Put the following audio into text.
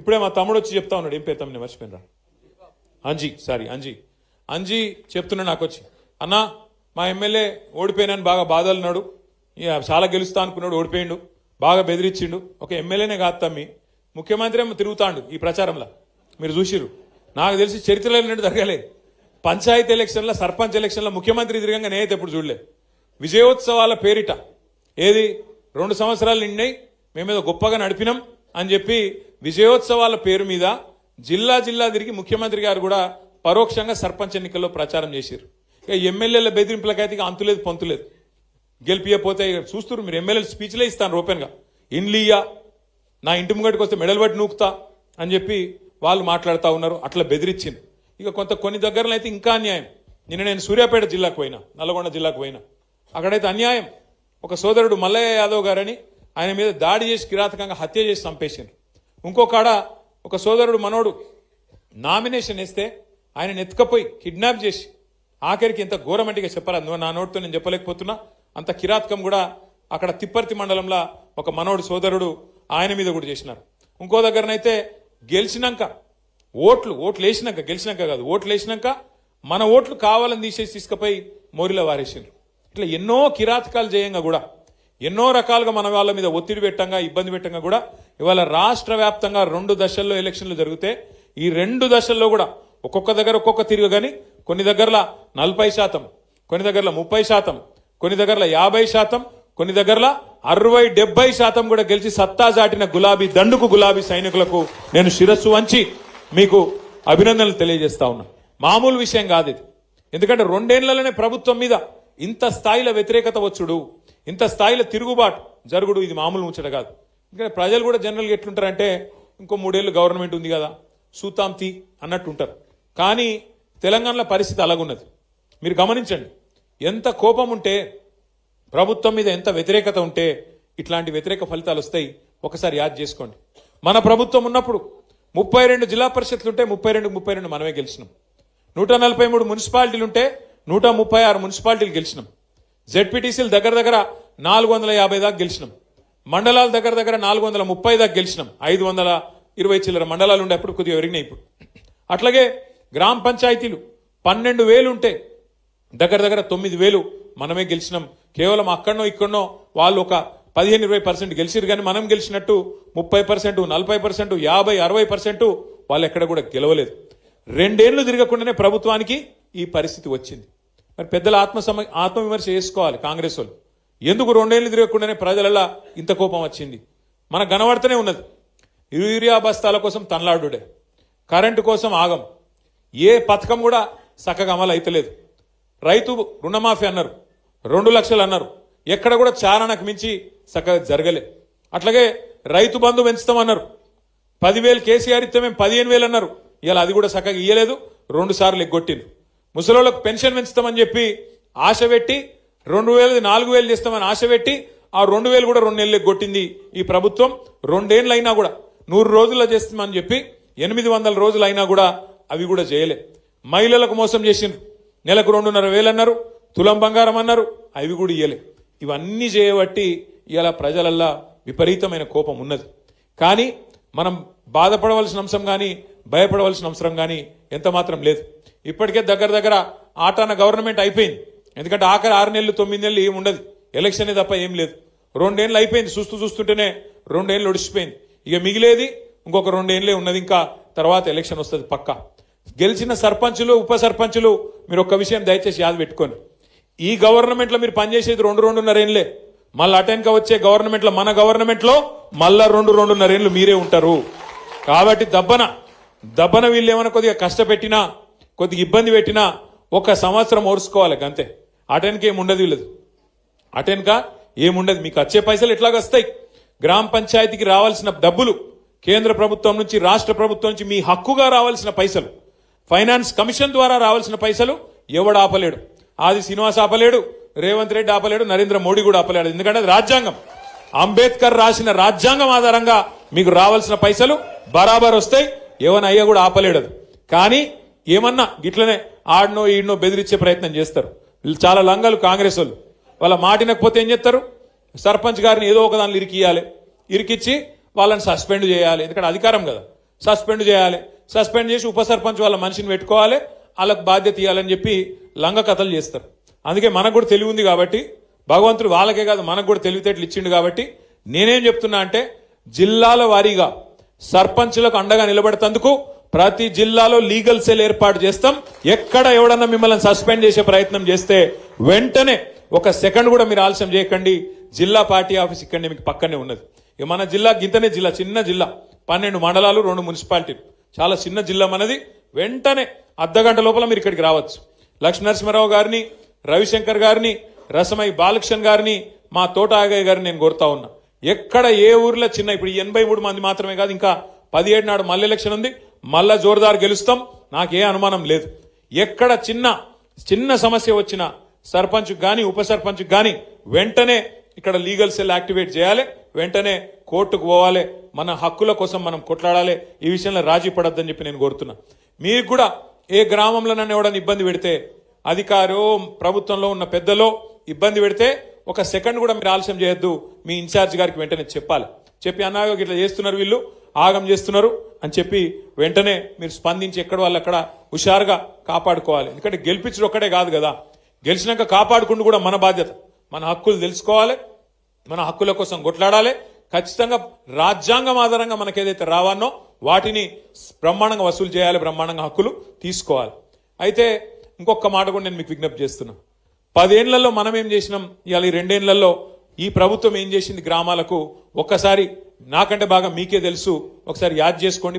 ఇప్పుడే మా తమ్ముడు వచ్చి చెప్తా ఉన్నాడు, ఏం పేరు తమ్ముని మర్చిపోయినరా, అంజీ చెప్తున్నా నాకు వచ్చి, అన్న మా ఎమ్మెల్యే ఓడిపోయినాను బాగా బాధలున్నాడు, చాలా గెలుస్తా అనుకున్నాడు, ఓడిపోయిండు, బాగా బెదిరించిండు. ఒక ఎమ్మెల్యేనే కాదు తమ్మి, ముఖ్యమంత్రి ఏమో తిరుగుతాండు ఈ ప్రచారంలో, మీరు చూసిర్రు. నాకు తెలిసి చరిత్రలో జరగలే. పంచాయతీ ఎలక్షన్ల, సర్పంచ్ ఎలక్షన్ల ముఖ్యమంత్రి తిరగంగా నేనైతే ఎప్పుడు చూడలే. విజయోత్సవాల పేరిట ఏది 2 సంవత్సరాలు నిండినాయి, మేమేదో గొప్పగా నడిపినాం అని చెప్పి విజయోత్సవాల పేరు మీద జిల్లా తిరిగి ముఖ్యమంత్రి గారు కూడా పరోక్షంగా సర్పంచ్ ఎన్నికల్లో ప్రచారం చేశారు. ఇక ఎమ్మెల్యేల బెదిరింపులకైతే ఇక అంతులేదు పొంతులేదు. గెలిపియపోతే చూస్తున్నారు మీరు, ఎమ్మెల్యేలు స్పీచ్లే ఇస్తాను ఓపెన్గా, ఇండ్లియా నా ఇంటి ముంగటికి వస్తే మెడల్ బట్టి నూకుతా అని చెప్పి వాళ్ళు మాట్లాడుతూ ఉన్నారు. అట్లా బెదిరించింది. ఇక కొన్ని దగ్గరలో అయితే ఇంకా అన్యాయం. నిన్న నేను సూర్యాపేట జిల్లాకు పోయినా, నల్గొండ జిల్లాకు పోయినా, అక్కడైతే అన్యాయం. ఒక సోదరుడు మల్లయ్య యాదవ్ గారని ఆయన మీద దాడి చేసి కిరాతకంగా హత్య చేసి చంపేసింది. ఇంకొకడ ఒక సోదరుడు మనోడు నామినేషన్ వేస్తే ఆయన ఎత్తుకపోయి కిడ్నాప్ చేసి, ఆఖరికి ఎంత ఘోరమంటిగా చెప్పాలి, నా నోటితో నేను చెప్పలేకపోతున్నా, అంత కిరాతకం కూడా అక్కడ తిప్పర్తి మండలంలో ఒక మనోడు సోదరుడు ఆయన మీద కూడా చేసినారు. ఇంకో దగ్గరనైతే గెలిచినాక ఓట్లు వేసినాక, గెలిచినాక కాదు, ఓట్లు వేసినాక మన ఓట్లు కావాలని తీసేసి తీసుకుపోయి మోరిలో వారేసిండ్రు. ఇట్లా ఎన్నో కిరాతకాలు చేయంగా కూడా, ఎన్నో రకాలుగా మన వాళ్ళ మీద ఒత్తిడి పెట్టంగా, ఇబ్బంది పెట్టంగా కూడా ఇవాళ రాష్ట్ర వ్యాప్తంగా 2 దశల్లో ఎలక్షన్లు జరిగితే ఈ 2 దశల్లో కూడా ఒక్కొక్క దగ్గర ఒక్కొక్క తిరుగు, కానీ కొన్ని దగ్గరలో 40%, కొన్ని దగ్గరలో 30%, కొన్ని దగ్గరలో 50%, కొన్ని దగ్గరలో 60-70% కూడా గెలిచి సత్తా చాటిన గులాబీ సైనికులకు నేను శిరస్సు వంచి మీకు అభినందనలు తెలియజేస్తా ఉన్నా. మామూలు విషయం కాదు ఇది. ఎందుకంటే 2 ఏళ్లలోనే ప్రభుత్వం మీద ఇంత స్థాయిలో వ్యతిరేకత వచ్చుడు, ఇంత స్థాయిలో తిరుగుబాటు జరుగుడు, ఇది మామూలు ముచ్చట కాదు. ఎందుకంటే ప్రజలు కూడా జనరల్గా ఎట్లుంటారంటే, ఇంకో 3 ఏళ్ళు గవర్నమెంట్ ఉంది కదా సూతాంతి అన్నట్టు ఉంటారు. కానీ తెలంగాణలో పరిస్థితి అలాగున్నది. మీరు గమనించండి, ఎంత కోపం ఉంటే, ప్రభుత్వం మీద ఎంత వ్యతిరేకత ఉంటే ఇట్లాంటి వ్యతిరేక ఫలితాలు వస్తాయి. ఒకసారి యాద్ చేసుకోండి. మన ప్రభుత్వం ఉన్నప్పుడు 32 జిల్లా పరిషత్లు ఉంటే 32 మనమే గెలిచినాం. 143 మున్సిపాలిటీలు ఉంటే 136 మున్సిపాలిటీలు గెలిచినాం. జెడ్పీటీసీలు దగ్గర 450 దాకా గెలిచినాం. మండలాలు దగ్గర 430 దాకా గెలిచినాం. 520 చిల్లర మండలాలు ఉండే అప్పుడు కొద్దిగా పెరిగినాయి ఇప్పుడు. అట్లాగే గ్రామ పంచాయతీలు 12,000 ఉంటే దగ్గర 9,000 మనమే గెలిచినాం. కేవలం అక్కడనో ఇక్కడనో వాళ్ళు ఒక 15-20% గెలిచిరు, కానీ మనం గెలిచినట్టు 30%, 40%, 50-60% వాళ్ళు ఎక్కడ కూడా గెలవలేదు. 2 ఏళ్లు తిరగకుండానే ప్రభుత్వానికి ఈ పరిస్థితి వచ్చింది. మరి పెద్దల ఆత్మవిమర్శ చేసుకోవాలి కాంగ్రెస్ వాళ్ళు. ఎందుకు 2 ఏళ్లు తిరగకుండానే ప్రజలలో ఇంత కోపం వచ్చింది? మనకు కనబడుతూనే ఉన్నది. యూరియా బస్తాల కోసం తనలాడుడే, కరెంటు కోసం ఆగం, ఏ పథకం కూడా చక్కగా అమలు అయితలేదు. రైతు రుణమాఫీ అన్నారు, 2 లక్షలు అన్నారు, ఎక్కడ కూడా చారణకు మించి చక్కగా జరగలే. అట్లాగే రైతు బంధు పెంచుతామన్నారు, 10,000 కేసీఆర్ ఇస్తే మేము 15,000 అన్నారు, ఇలా అది కూడా చక్కగా ఇయ్యలేదు, 2 సార్లు ఎగ్గొట్టింది. ముసలోళ్ళకు పెన్షన్ పెంచుతామని చెప్పి ఆశ పెట్టి 2,000 4,000 చేస్తామని ఆశ పెట్టి ఆ 2,000 కూడా 2 నెలలు ఎగ్గొట్టింది ఈ ప్రభుత్వం. 2 ఏళ్ళు అయినా కూడా 100 రోజుల్లో చేస్తామని చెప్పి 800 రోజులు అయినా కూడా అవి కూడా చేయలే. మహిళలకు మోసం చేసిండ్రు, నెలకు 2,500 అన్నారు, తులం బంగారం అన్నారు, అవి కూడా ఇయ్యలే. ఇవన్నీ చేయబట్టి ఇలా ప్రజలల్లా విపరీతమైన కోపం ఉన్నది. కానీ మనం బాధపడవలసిన అంశం కానీ భయపడవలసిన అవసరం కానీ ఎంత మాత్రం లేదు. ఇప్పటికే దగ్గర ఆటాన గవర్నమెంట్ అయిపోయింది. ఎందుకంటే ఆఖరి 6 నెలలు 9 నెలలు ఏమి ఉండదు, ఎలక్షన్ తప్ప ఏం లేదు. 2 ఏళ్ళు అయిపోయింది, చూస్తుంటేనే 2 ఏళ్ళు ఒడిచిపోయింది. ఇక మిగిలేది ఇంకొక 2 ఏళ్ళే ఉన్నది, ఇంకా తర్వాత ఎలక్షన్ వస్తుంది పక్కా. గెలిచిన సర్పంచులు ఉప సర్పంచులు మీరు ఒక్క విషయం దయచేసి యాద పెట్టుకోండి, ఈ గవర్నమెంట్ లో మీరు పనిచేసేది 2-2.5 ఏళ్ళే. మళ్ళీ అటెన్క వచ్చే గవర్నమెంట్ లో, మన గవర్నమెంట్ లో మళ్ళా 2-2.5 ఏళ్ళు మీరే ఉంటారు. కాబట్టి దబ్బన వీళ్ళు ఏమైనా కొద్దిగా కష్టపెట్టినా, కొద్దిగా ఇబ్బంది పెట్టినా 1 సంవత్సరం ఓర్చుకోవాలి అంతే. అటెన్క ఏముండదు, వీళ్ళది అటెన్క ఏముండదు. మీకు వచ్చే పైసలు ఎట్లాగొస్తాయి? గ్రామ పంచాయతీకి రావాల్సిన డబ్బులు కేంద్ర ప్రభుత్వం నుంచి, రాష్ట్ర ప్రభుత్వం నుంచి మీ హక్కుగా రావాల్సిన పైసలు, ఫైనాన్స్ కమిషన్ ద్వారా రావాల్సిన పైసలు ఎవడు ఆపలేడు. ఆది శ్రీనివాస్ ఆపలేడు, రేవంత్ రెడ్డి ఆపలేడు, నరేంద్ర మోడీ కూడా ఆపలేడు. ఎందుకంటే అది రాజ్యాంగం, అంబేద్కర్ రాసిన రాజ్యాంగం ఆధారంగా మీకు రావాల్సిన పైసలు బరాబర్ వస్తాయి. ఎవనయ్యా కూడా ఆపలేడు. కానీ ఏమన్నా గిట్లనే ఆడనో ఈడనో బెదిరించే ప్రయత్నం చేస్తారు. వీళ్ళు చాలా లంగలు కాంగ్రెస్ వాళ్ళు. వాళ్ళ మాటినకపోతే ఏం చేస్తారు? సర్పంచ్ గారిని ఏదో ఒక దానిలో ఇరికియాలి, ఇరికిచ్చి వాళ్ళని సస్పెండ్ చేయాలి. ఎందుకంటే అధికారం కదా, సస్పెండ్ చేయాలి, సస్పెండ్ చేసి ఉప సర్పంచ్ వాళ్ళ మనిషిని పెట్టుకోవాలి, వాళ్ళకు బాధ్యత ఇవ్వాలని చెప్పి లంగ కథలు చేస్తారు. అందుకే మనకు కూడా తెలివి ఉంది కాబట్టి, భగవంతుడు వాళ్ళకే కాదు మనకు కూడా తెలివితేటలు ఇచ్చిండు కాబట్టి నేనేం చెప్తున్నా అంటే, జిల్లాల వారీగా సర్పంచులకు అండగా నిలబడేందుకు ప్రతి జిల్లాలో లీగల్ సెల్ ఏర్పాటు చేస్తాం. ఎక్కడ ఎవడన్నా మిమ్మల్ని సస్పెండ్ చేసే ప్రయత్నం చేస్తే వెంటనే ఒక సెకండ్ కూడా మీరు ఆలస్యం చేయకండి. జిల్లా పార్టీ ఆఫీస్ ఇక్కడనే మీకు పక్కనే ఉన్నది. ఇక మన జిల్లా గింతనే జిల్లా, చిన్న జిల్లా, 12 మండలాలు, 2 మున్సిపాలిటీలు, చాలా చిన్న జిల్లా మనది. వెంటనే అర్ధగంట లోపల మీరు ఇక్కడికి రావచ్చు. లక్ష్మీనరసింహారావు గారిని, రవిశంకర్ గారిని, రసమై బాలకృష్ణ గారిని, మా తోట ఆగయ్య గారిని నేను కోరుతా ఉన్నా. ఎక్కడ ఏ ఊర్లో చిన్న, ఇప్పుడు 83 మంది మాత్రమే కాదు, ఇంకా 17 నాడు మళ్ళీ ఎలక్షన్ ఉంది, మళ్ళా జోరుదారు గెలుస్తాం, నాకే అనుమానం లేదు. ఎక్కడ చిన్న సమస్య వచ్చినా సర్పంచ్ గాని ఉప సర్పంచ్ గాని వెంటనే ఇక్కడ లీగల్ సెల్ యాక్టివేట్ చేయాలి, వెంటనే కోర్టుకు పోవాలి, మన హక్కుల కోసం మనం కొట్లాడాలి. ఈ విషయంలో రాజీ పడొద్దని చెప్పి నేను కోరుతున్నా. మీకు కూడా ఏ గ్రామంలో నన్ను ఎవడన్నా ఇబ్బంది పెడితే, అధికారో ప్రభుత్వంలో ఉన్న పెద్దలో ఇబ్బంది పెడితే ఒక సెకండ్ కూడా మీరు ఆలస్యం చేయొద్దు. మీ ఇన్ఛార్జ్ గారికి వెంటనే చెప్పి అన్నాయో ఇట్లా చేస్తున్నారు, వీళ్ళు ఆగం చేస్తున్నారు అని చెప్పి వెంటనే మీరు స్పందించి ఎక్కడ వాళ్ళు అక్కడ హుషారుగా కాపాడుకోవాలి. ఎందుకంటే గెలిపించడం ఒక్కడే కాదు కదా, గెలిచినాక కాపాడుకుంటూ కూడా మన బాధ్యత. మన హక్కులు తెలుసుకోవాలి, మన హక్కుల కోసం కొట్లాడాలి. ఖచ్చితంగా రాజ్యాంగం ఆధారంగా మనకు ఏదైతే రావానో వాటిని బ్రహ్మాండంగా వసూలు చేయాలి, బ్రహ్మాండంగా హక్కులు తీసుకోవాలి. అయితే ఇంకొక మాట కూడా నేను మీకు విజ్ఞప్తి చేస్తున్నా. 10 ఏళ్లలో మనం ఏం చేసినాం, ఇవాళ ఈ 2 ఏళ్లలో ఈ ప్రభుత్వం ఏం చేసింది గ్రామాలకు ఒక్కసారి నాకంటే బాగా మీకే తెలుసు. ఒకసారి యాద్ చేసుకోండి.